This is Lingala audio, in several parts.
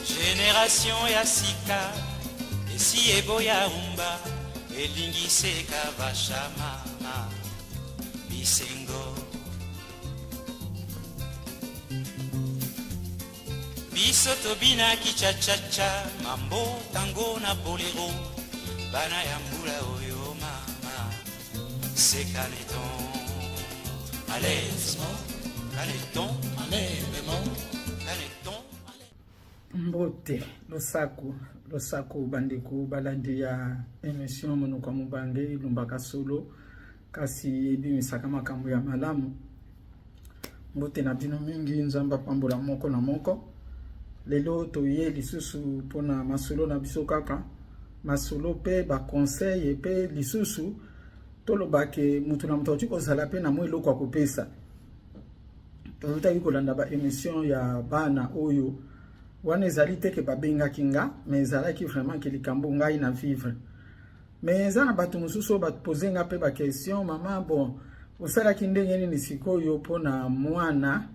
Génération ya sika esi eboya umba elingise kavashama bisengo biso tobina kichachacha mambo tango na bolero bana ya mbula oyo mama c'est caneton allez caneton caneton mbote losako bandeko balandi ya emission mono kwa mubange lumbaka solo kasi ebimisaka makambo ya malamu mbote na bino mingi nzamba pambola moko na moko lelo toye lisusu pona masolo na biso kaka masolo pe ba conseil pe lisusu tolobake mutu na mutu kozala pe na mwelo kwa kopesa tozotaki kolanda ba emission ya bana oyo wana ezali te ke babenga kinga mais ezalaki vraiment ke likambo ngai na vivre mais ezana bato mosusu bapozenga pe ba question mama bon osalaki ndenge nini sikoyo pona mwana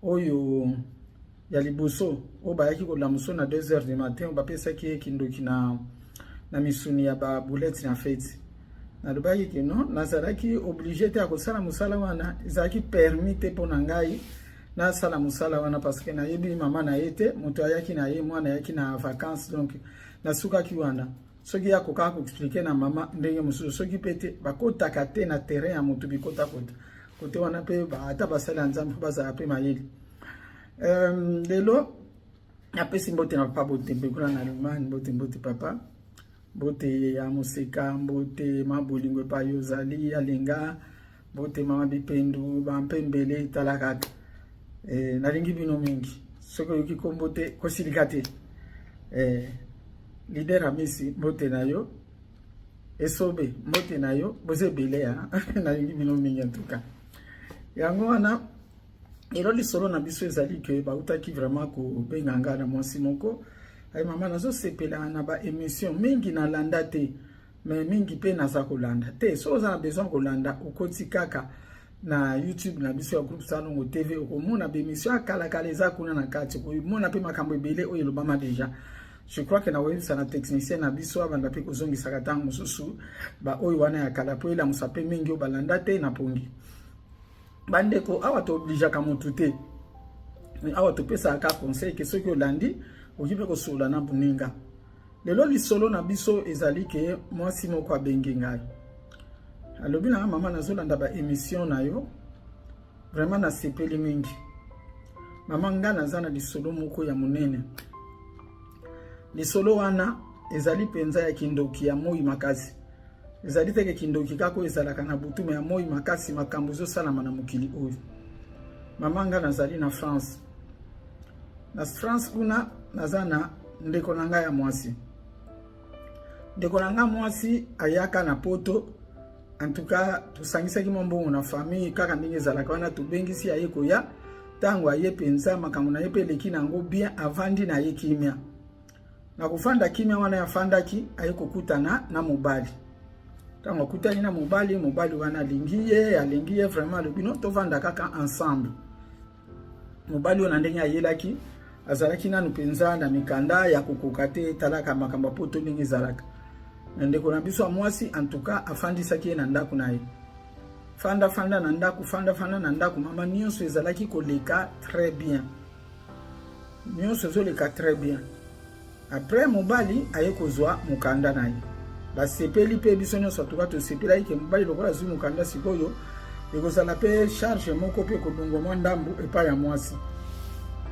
oyo ya liboso o bayaki kolamuso na 2h du matin bapesaki kindoki na misuni ya ba boulette na fête na lobaki ke non nazalaki obligé te akosala musala wana ezalaki permis te pona ngai na sala musala wana parce que na yebi mama na yete moto ayaki na ye mwana yaki na vacances donc na suka ki wana soki ya koka ko expliquer na mama ndenge mususu soki pete bakotaka te na terrain ya moto bikota kote wana pe ba ata basala nzambe baza pe mayeli lelo apesi mbote na papa bote bekula na Allemagne mbote papa bote ya musika mbote mabolingo pa yozali alenga bote mama bipendu bampembele talaka nalingi bino mingi soko yuki kombote kosilikate leader amisi mbote nayo esobe mbote nayo boze belea nalingi bino mingi en tout cas yango wana elo lisolo na biso ezali ke bautaki vraiment ko benganga na mwasi moko ay mama nazo sepela na ba émission mingi na landa te mais mingi pe na za kolanda te so za besoin kolanda ukoti kaka na YouTube na biso ya groupe Salongo TV okomona be émission akala eza kuna na kati ko mona pe makambo ebele oyo lobama déjà je crois que na webisa na technicien na biso abanda pe kozongisa katanga mususu ba oyo wana ya kala po ila musape mingi o balanda te na pongi bandeko awa to oblige ka mutu te awa to pesa ka conseil ke soki olandi okipe ko sola na buninga lelo lisolo na biso ezali ke mwasi moko abengi ngai alobi na mama nazolanda ba émission na yo vraiment na sepeli mingi mama nga nazana lisolo moko ya munene lisolo wana ezali penza ya kindoki ya moi makasi ezali teke kindoki kako ezalaka na butume ya moi makasi makambo zo salama na mukili oyo mama nga nazali na France kuna nazana ndeko nanga ya mwasi ndeko nanga mwasi ayaka na poto en tout cas tusangisa ki mombo na famille kaka ndenge zalaka wana tubengisi aye koya tango aye penza makambo na yepe leki nango bien avandi na ye kimia na kufanda kimia wana yafandaki aye kokutana na mobali tango kutani na mobali wana alingiye vraiment le bino to vanda kaka ensemble mobali wana ndenge ayelaki azalaki nanu penza na mikanda ya kokokate talaka makambo poto ndenge zalaka ndeko na biso mwasi en tout cas afandisaki na ndako na ye fanda na ndako fanda na ndako mama nyonso ezalaki koleka très bien nyonso ezoleka très bien après mobali aye kozwa mukanda na ye basepeli pe biso nyonso atuka tosepela ike mobali lokola zwi mukanda sikoyo ekozala pe charge moko pe kodongo mwa ndambu epa ya mwasi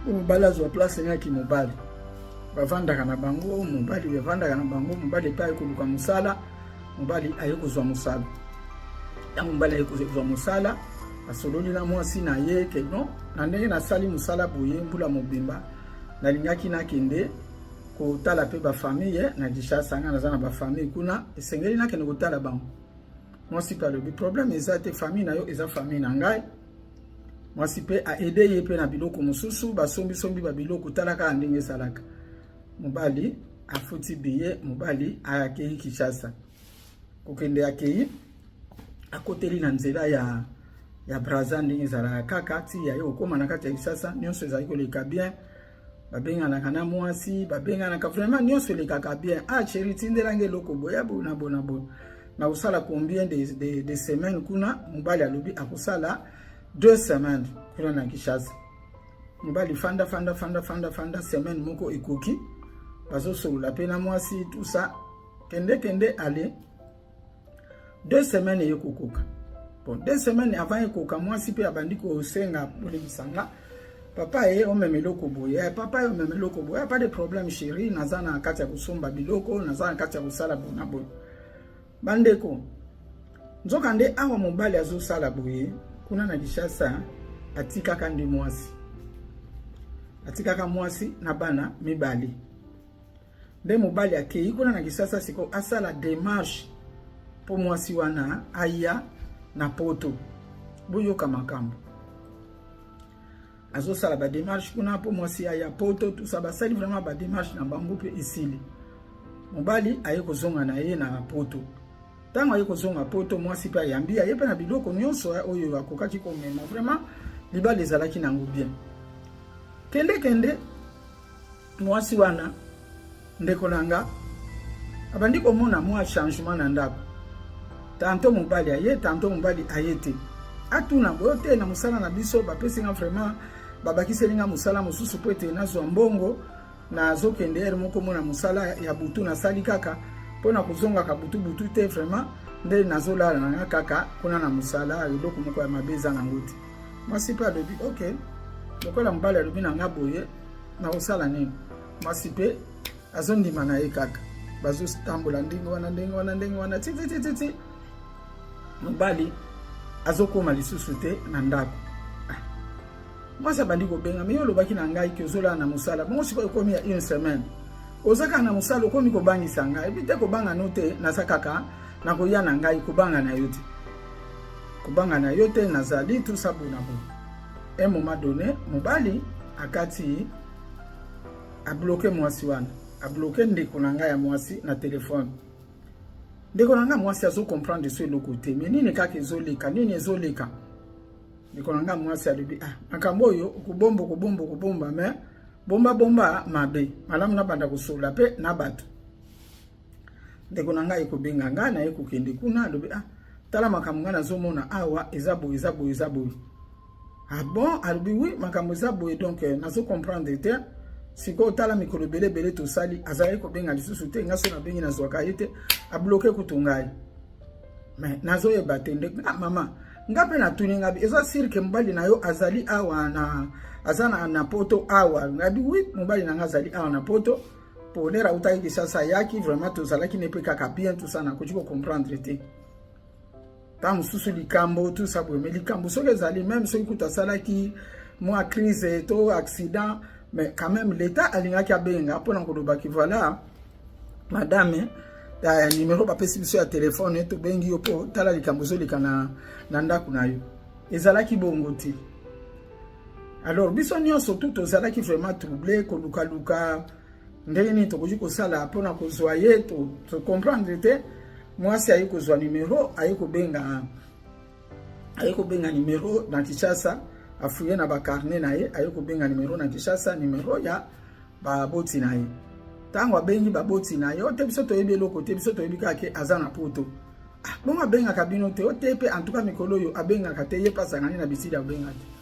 mobali azwa place nyaki mobali bavandaka na bango mobali bavandaka na bango mobali pa ekoluka musala mobali ayekozwa musala tango mobali ayekozwa musala asololi na mwasi na ye ke non na ndenge nasali musala boye mbula mobimba nalingaki nakende kotala pe ba famille na Kinshasa nga nazana ba famille kuna esengeli nakende kotala bango mwasi pa lobi problème eza te famille na yo eza famille na ngai mwasi pe a aider ye pe na biloko mususu basombi ba biloko talaka ndenge salaka mobali afuti biye mobali ayakei Kinshasa kokende akei akoteli na nzela ya Brazza ndenge zala kaka ti ya yo koma na kati ya Kinshasa nyonso ezali koleka bien babenga na kana mwasi babenga na ka vraiment nyonso le kaka bien chéri tindelange loko boya bona bona bona na usala combien de semaines kuna mobali alobi akusala 2 semaines kuna na Kinshasa mobali fanda semaine moko ekoki bazo solola pe na mwasi tout ça kende aller 2 semaines yokokoka bon 2 semaines avant ekoka mwasi pe abandi ko senga pole bisanga papa o memeloko boye papa o memeloko boye pas de problème chéri nazana kati ya kusomba biloko nazana kati ya kusala bona boye bandeko nzokande awa mobali azo sala boye kuna na Kinshasa atikaka ndi mwasi atikaka mwasi na bana mibali nde mobali akei kuna na Kinshasa siko asala démarche po mwasi wana aya na poto boyoka makambo azo sala ba démarche kuna po mwasi aya poto tout ça basali vraiment ba démarche na bango pe isili mobali aye kozonga na ye na poto tango aye kozonga poto mwasi pe ayambi aye pe na biloko nyonso oyo akokaki komema vraiment libali ezalaki nango bien kende mwasi wana ndeko nanga abandi komona mwa changement na ndako tanto mobali aye tanto mobali ayete atuna bote na musala na biso bapesinga vraiment babakiselinga musala mususu pete nazo mbongo na zokende ere moko mona musala ya butu na sali kaka pona kuzonga ka butu te vraiment nde nazola na kaka kuna na musala eloko moko ya mabeza na nguti mwasi pa lobi okay lokola mbala lobi na ngaboye na usala nini mwasi pe azondima na ye kaka bazo stambola ndenge wana titi mobali azokoma lisusu te na ndako mwasi bandi ko benga me lobaki na ngai ki ozola na musala bongo siko ekomi ya 1 semaine ozaka na musala okomi ko bangisa ngai ebite ko banga note na sakaka na ko ya na ngai ko banga na yote nazali tout ça bona bon un moment donné mobali akati a bloqué mwasi wana a bloqué ndeko na ngai ya mwasi na telefone ndeko na ngai mwasi azo comprendre ce le côté mais nini kaka ezoleka nini ezoleka ndeko na ngai mwasi alibi makambo yo kubomba mais bomba mabe malamu na banda kosola pe na bato ndeko na ngai ekobenga ngai na ekokende kuna alobi tala makambo ngana zomona awa ezabo bon alobi oui makambo ezabo donc nazo comprendre te siko tala mikolo bele to sali azali ko benga lisusu te ngaso na bengi na zwaka yete a bloquer kutungai mais nazo e batende mama ngape na tuninga bi eza sirke mbali na yo azali awa na azana na poto awa ngabi oui mbali na ngazali awa na poto polera utaiki sasa yaki vraiment to zalaki ne pe kaka bien tout ça na ko comprendre te tam susu likambo tout ça bo mais likambo so les ali même so ikuta salaki moi crise to accident mais quand même l'état alingaki abenga pona koloba ki voilà madame ya numéro ba pesi biso ya téléphone to bengi yo po tala likambo zo likana na ndako na yo ezalaki bongo ti alors biso nyonso tout ozalaki vraiment troublé ko luka ndeni to koji ko sala pona ko zoyer to comprendre te moi si ayi ko zo numéro ayi ko benga numéro na Kinshasa afuye na ba carnet na ye ayi ko benga numéro na Kinshasa numéro ya ba boti na ye tango abengi ba boti na ye ote biso to yebi loko te biso to yebi ka ke azana poto bon abenga kabino te ote pe en tout cas mikolo yo abenga ka te ye pasa ngani na bisida abenga te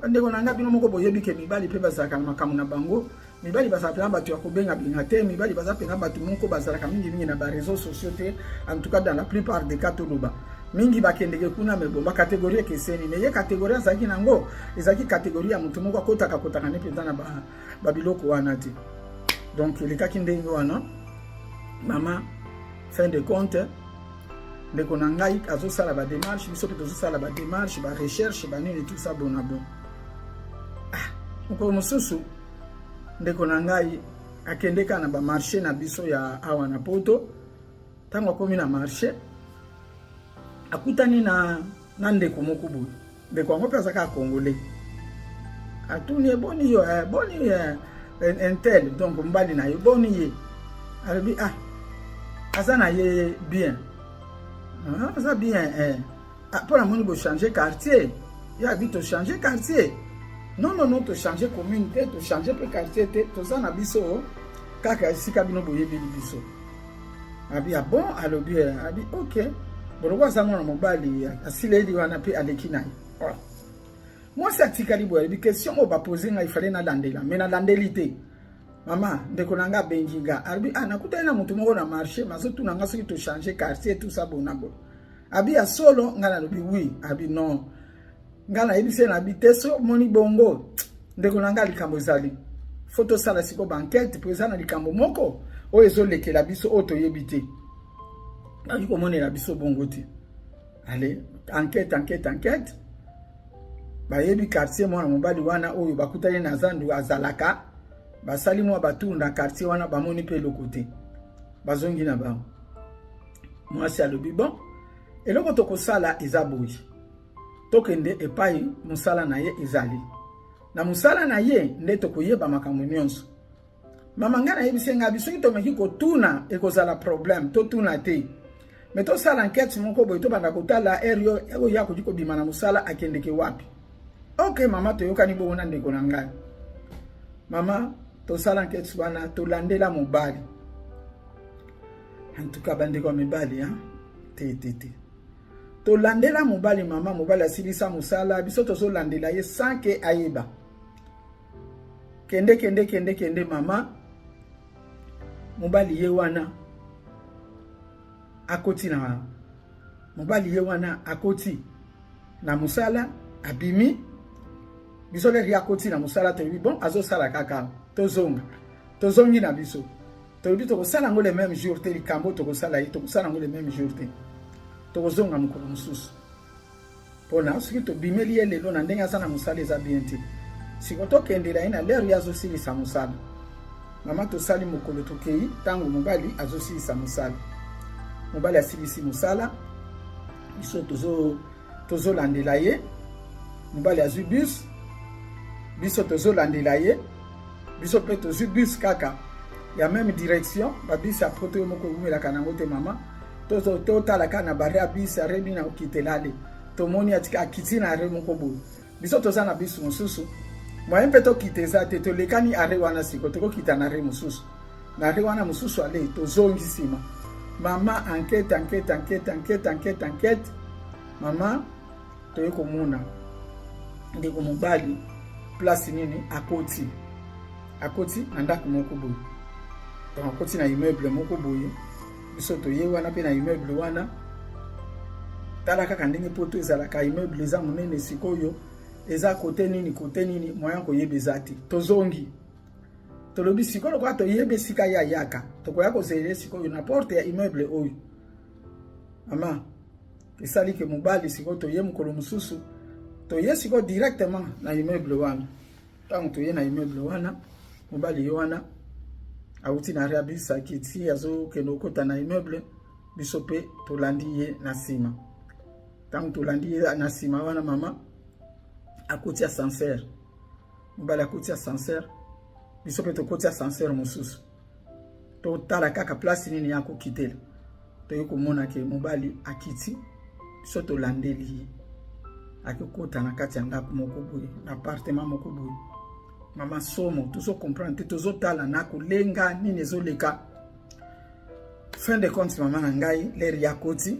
ndeko nanga bino moko boyebi ke mibali pe basaka makamu na bango mibali basapela batu ya kobenga binga te mibali basapela batu moko bazalaka mingi na ba réseaux sociaux te en tout cas dans la plupart des cas toloba mingi bakendeke kuna mebo ba catégorie keseni mais ye catégorie zaki nango ezaki catégorie ya mutu moko kotaka ne penda na ba biloko wana te donc le cas kindengo wana mama fin de compte ndeko na ngai azo sala ba démarche biso pe tozo sala ba démarche ba recherche ba nini tout ça bon ko mususu ndeko na ngai akendeka na ba marché na biso ya awa na poto tango komi na marché akutani na ndeko moko boye ndeko ngo pesa ka congolais atuni boni yo boni intel donc mbali na yo boni ye albi azana ye bien ça bien pour la moni bo changer quartier ya vite changer quartier non to changer commune te to changer pe quartier te to za na biso kaka sika bino boyebi biso abi bon alobi abi OK borwa za mwana mobali asile di wana pe aleki nayi moi c'est atikali boye bi question o ba poser nga ifale na landela mais na landelité mama ndeko nanga benjinga abi nakuta ina mutu moko na marché mazo tuna nga soki to changer quartier tout ça bonabo abi a solo ngana lobi oui abi non ngana ebise na biteso moni bongo ndeko nanga likambo zali photo sala siko banquette présent na likambo moko o ezolekela biso o toyebite abi ko monela biso bongo ti allez enquête ba yebi quartier mwana mobali wana oyo bakutane na zandu azalaka basali mwa batunda quartier wana bamoni pe lokote bazongi na ba mwasi alobi bon eloko tokosala ezaboyi tokende epai musala na ye ezali na musala na ye nde tokoyeba makambo nyonso mama ngana yebisenga bisoki tomeki kotuna ekozala problème totuna te mais tosala enquête moko boye tobanda kotala erio ego ya kodiko bima na musala akendeke wapi. OK mama toyokani bona ndeko na ngai mama tosala enquête wana tolandela mobali en tout cas bandeko mibali te tolandela mobali mama mobali asilisa musala biso tozolandela ye sans que ayeba kende mama mobali ye wana akoti na mobali ye wana akoti na musala abimi biso le akoti na musala to bon azo sala kaka tozongi na biso to bi to sala ngo le même jour te likambo to sala yi to sala ngo le même jour te to zonga mukolo mususu pona soki to bimeli ele lona ndenga sana musala eza bien te sikoto kendela ina lero yazo silisa musala mama to sali mukolo to kei tango mobali azo silisa musala mobali asilisi musala biso tozo landela ye mobali azwi bus biso tozo landela ye biso pe tozo bus kaka ya même direction ba bus a poto moko umela kana ngote mama to tala kana bare bus aremi na okitelale to moni atika akitina are moko bo biso toza na bus mususu moi mpe to kiteza te to lekani are wana siko to kitana are mususu na are wana mususu ale to zongi sima mama enquête mama to yeko muna ndeko mobali place nini akoti andako moko boye to akoti na immeuble moko boye biso to ye wana pe na immeuble wana tala kaka ndenge poto ezalaka immeuble eza monene sikoyo eza kote nini moyen koyeba te tozongi tolobi sikoyo kwa to yebe sika ya yaka to koya ko zele sikoyo na porte ya immeuble oyo mama esali ke mobali sikoyo to ye mukolo mususu to ye sikoyo directement na immeuble wana tango to ye na immeuble wana mobali ye wana auti na rabisa kiti azo keno kota na immeuble biso pe to landi ye na sima tango to landi ye na sima wana mama akoti ascenseur mobali akoti ascenseur biso pe to koti ascenseur mususu to tala kaka place nini yako kitela to yeko mona ke mobali akiti biso to landeli akokota na kati ya ndako moko boye na appartement moko boye mama somo tozo comprendre tozo tala na kolenga nini ezoleka fin de compte mama na ngai leri yakoti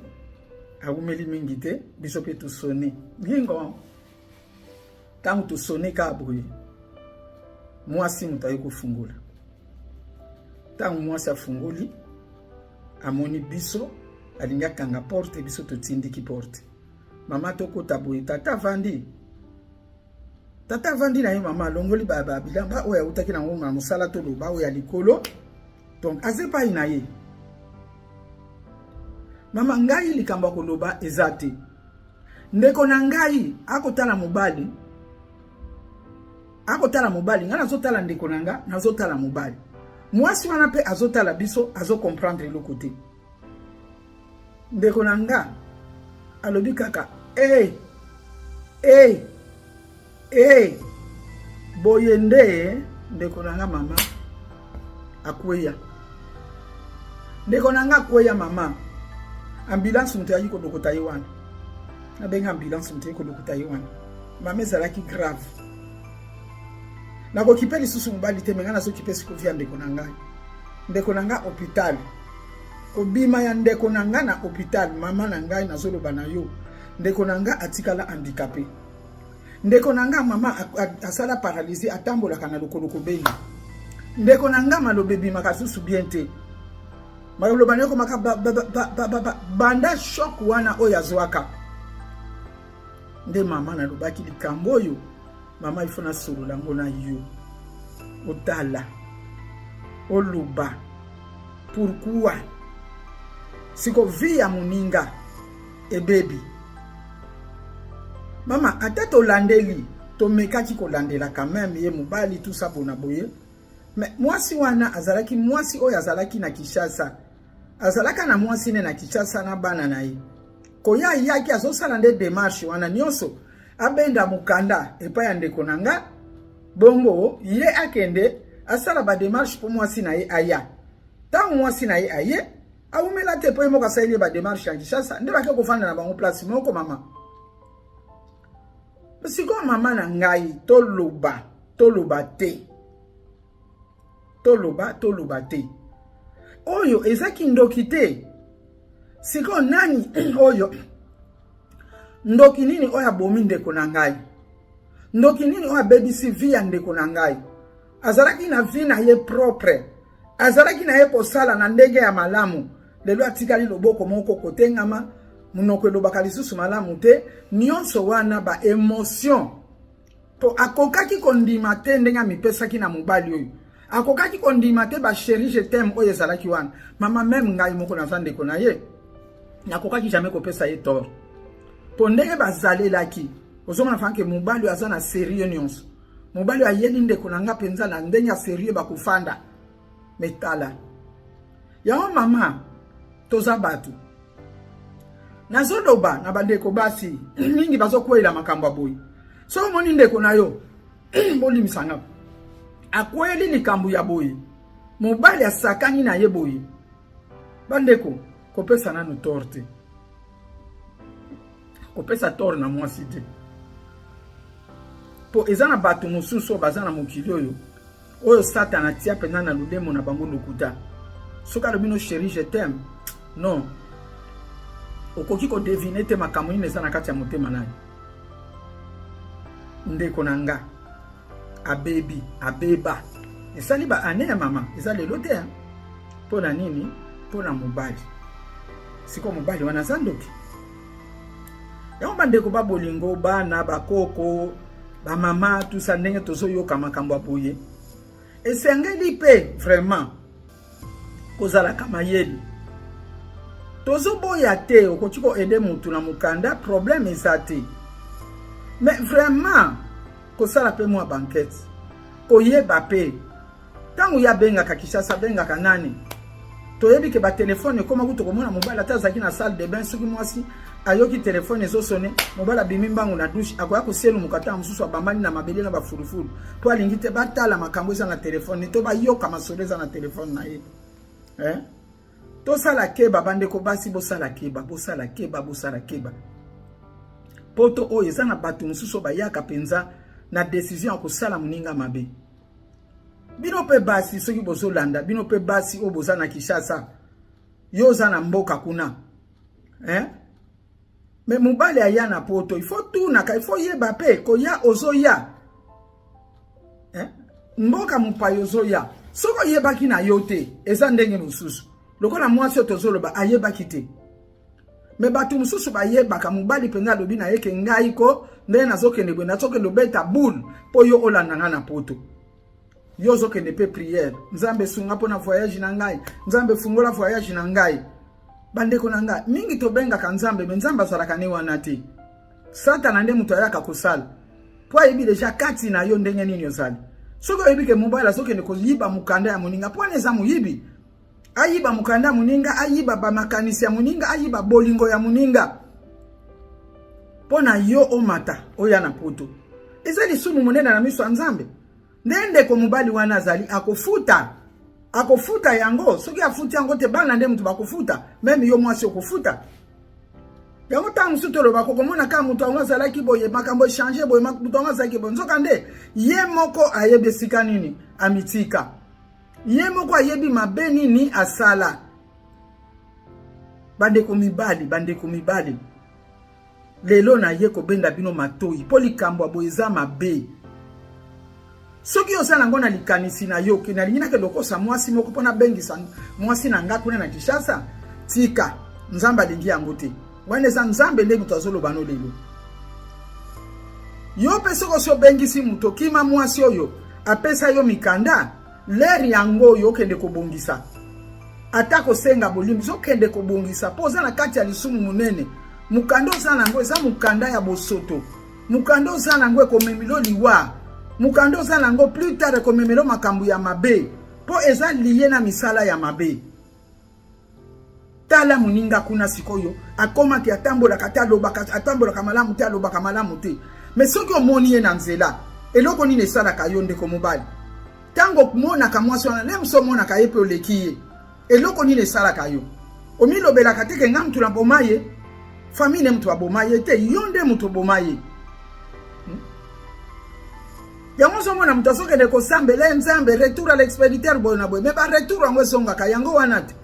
awumeli mingi te biso pe to sone ngingo tangu to sone ka boye mwasi mutaye kufungula tangu mwasi afunguli amoni biso alinga kanga porte biso to tindiki porte mama toko taboye tata vandi na ye mama longoli baba bilamba oya utaki na ngoma musala to loba oya likolo donc azepa ina ye mama ngai likamba ko loba ezate ndeko na ngai akotala mobali ngana zotala ndeko nanga nazotala mobali mwasi wana pe azotala biso azo comprendre le côté ndeko nanga alobi kaka boyende ndeko nanga mama akweya ndeko nanga akweya mama ambulance mutu ayi ko dokota yiwana na benga ambulance mutu ko dokota yiwana mama ezalaki grave Nako kipeli susu mobali te menga na so kipesi ko via ndeko na ngai. Ndeko na ngai hôpital. Ko bima ya ndeko na ngai na hôpital, mama na ngai na zolo bana yo. Ndeko na ngai atikala handicapé. Ndeko na ngai mama asala paralysé atambola kana lokolo ko beni. Ndeko na ngai malobe bima ka susu bien te. Malo baneko maka banda shock wana oya zwaka. Nde mama na lobaki likambo yo. Mama ifuna solo la ngona yo. Otala. Oluba. Pourquoi? Siko via muninga e baby. Mama atata olandeli to mekaki ko landela quand même ye mobali tout ça bona boye. Mais mwasi wana azalaki mwasi oyo azalaki na Kinshasa. Azalaka na mwasi ne na Kinshasa na bana na ye. Koya yaki azosala nde démarche wana nyonso abenda mukanda epa ya ndeko nanga bongo ye akende asala ba démarche pour mwasi na ye aya. Tant mwasi na ye aye awumela te po emoka saili ba démarche ya Kinshasa nde bake kofanda na bango place moko mama. Siko mama na ngai toloba te. Toloba te. Oyo ezaki ndoki te. Siko nani oyo ndoki nini oya bomi ndeko na ngai. Ndoki nini oya bebisi via ndeko na ngai. Azalaki na vie na ye propre. Azalaki na ye kosala na ndenge ya malamu. Lelo atikali loboko moko kote ngama munoko lobaka lisusu malamu te. Nyonso wana ba emotion. Po akokaki kondima te ndenga mipesaki na mobali oyo. Akokaki kondima te ba chérie je t'aime oyo ezalaki wana. Mama même ngai moko na ndeko na ye. Nakokaki jamais kopesa ye tort. Po ndenge bazalelaki. Ozomona fanke mobali azana sérieux nyonso. Mobali ayeli ndeko na nga penza na ndenge ya sérieux bakufanda. Metala. Yaho mama toza batu. Nazoloba na bandeko basi mingi bazokwela makambo boyi. So moni ndeko na yo boli misanga. Akweli likambo ya boyi. Mobali asakani na ye boyi. Bandeko kopesa nanu torte. Kopesa tor na mwasi te. Po ezana batu mususu bazana mokili oyo. Oyo Satan atia pena na lulemo na bango lokuta. Soka lobino chérie je t'aime. Non. Okoki ko deviner te makambo ni ezana kati ya motema nani. Ndeko nanga. Abebi, abeba. Esali ba ane ya mama. Ezali lote ya. Po na nini? Po na mobali. Siko mobali wana zandoki. Yango bandeko ba bolingo bana bakoko ba mama tout ça ndenge tozo yoka makambo apoye. Esengeli pe vraiment kozala kama yeli. Tozo boya te okoti ko aider mutu na mukanda problème ezate. Mais vraiment kosala pe mwa banquette. Koyeba pe. Tangu ya benga ka Kinshasa benga ka nani. Toyebi ke ba téléphone koma kuto komona mobile ata zaki na salle de bain soki mwasi ayoki téléphone ezo sonné mobile abimi mbangu na douche akoya ko selu mukata mususu abamani na mabele na ba fulufulu po alingi te batala makambo eza na téléphone to ba yoka masoleza na téléphone na ye. To sala keba bandeko basi bo sala keba poto oyo eza na batu mususu ba yaka penza na décision ko sala muninga mabe. Bino pe basi soki bozolanda bino pe basi o boza na Kinshasa yoza na mboka kuna mais mobali aya na poto il faut tout na il faut yeba pe ko ya ozoya mboka mupayo zoya soko yeba kina yote eza ndenge mususu lokola mwasi tozoloba ayeba kite mais batu mususu ba yeba ka mobali penza lobi na yeke ngai ko nde nazokende bwe nazokende beta boule po yo olanda na poto. Yozo kende pe prière. Nzambe sunga pona voyage na ngai. Nzambe fungola voyage na ngai. Bandeko na ngai. Mingi to benga ka nzambe. Nzambe azalaka ne wana te. Satan ande mutu ayaka kosala. Po ayebi deja kati na yo ndenge nini ozali. Soko ayebi ke mobile azokende koyiba mukanda ya muninga. Po aneza muyibi. Ayiba mukanda muninga. Ayiba ba makanisi ya muninga. Ayiba bolingo ya muninga. Pona yo omata. Oya na poto. Ezali sumu munena na miso nzambe. Nende ko mobali wana azali akofuta yango soki afuti yango te bana nde mutu bakofuta même yo mwasi okofuta yango ta musu to loba ko komona ka mutu anga zalaki boye makambo changer boye mutu anga zalaki bonzo kande ye moko ayebi esika nini amitika, ye moko ayebi mabe nini asala. Bandeko mibali lelo na ye kobenda bino matoi po likambo aboyeza mabe. Soki osala ngo na likanisi na yo ke na lingina ke lokosa mwasi moko pona bengisa mwasi na nga kuna na Kinshasa, tika nzamba lingi yango te. Wane za nzambe nde mutu azoloba no lelo. Yo pe soko so bengisi muto kima mwasi oyo apesa yo mikanda, leri yango yo kende kobongisa. Atako senga bolimbi zo kende kobongisa poza na kati ya lisumu munene. Mukando sana ngo eza mukanda ya bosoto. Mukando sana ngo komemilo liwa. Mukando sana ngo plus tard komemelo makambu ya mabe. Po eza liye na misala ya mabe. Tala muninga kuna sikoyo akoma ki atambola kataloba atambola kamalamu te aloba kamalamu te. Mais soki omoni ye na nzela eloko nini esala kayonde ko mobali. Tango mona kamwaso na nemso mona kayepe olekiye. Eloko nini esala kayo. Omilobela kateke nga mtu na bomaye. Famille mtu abomaye te yonde mtu bomaye. Yango somo na mtu asoke de ko sambele nzambe retour à l'expéditeur bona boy. Mais ba retour ngo songa kayango wanate.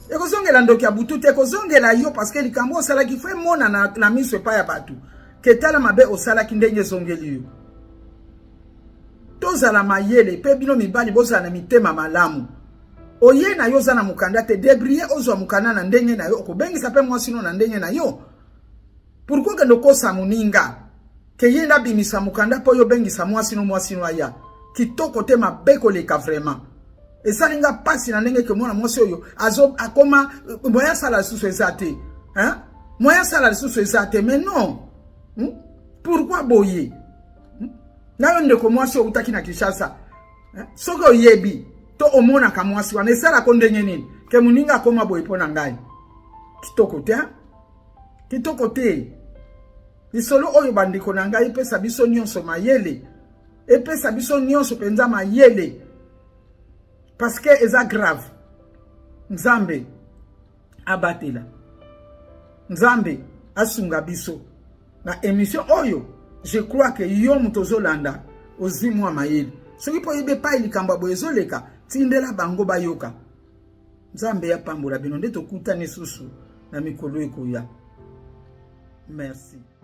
Eko zongela ndoki abutu te ko zongela yo parce que likambo sala ki fe mona na miso pa ya batu. Ketala mabe osala ki ndenge zongeli yo. Tozala mayele pe bino mibali boza na mitema malamu. Oye na yo zana mukanda te debriye ozwa mukanda na ndenge na yo okobengisa pe mwasino na ndenge na yo. Pourquoi que nokosa muninga ke yenda bimisa mukanda po yo bengisa mwasino aya kitoko te mabeko leka vraiment. Esalinga pasi na ndenge ke mwana mwasi oyo azo akoma moya sala susu ezate. Moya sala susu ezate mais non. Pourquoi boye? Na yo ndeko mwasi utaki na Kinshasa. Soko yebi to omona kamwasi wana esala kondenye nini ke muninga koma boye pona ngai. Kitoko te. Lisolo oyo bandiko na ngai pesa biso nyonso mayele. Epesa biso nyonso penza mayele. Parce que eza grave. Nzambe abatela. Nzambe asunga biso. Na émission oyo, je crois que yo mutozolanda ozimwa mayele. Soki po yebe pa ilikamba boyezoleka, tindela bango bayoka. Nzambe ya pambola bino nde tokutani susu na mikolo ekoya. Merci.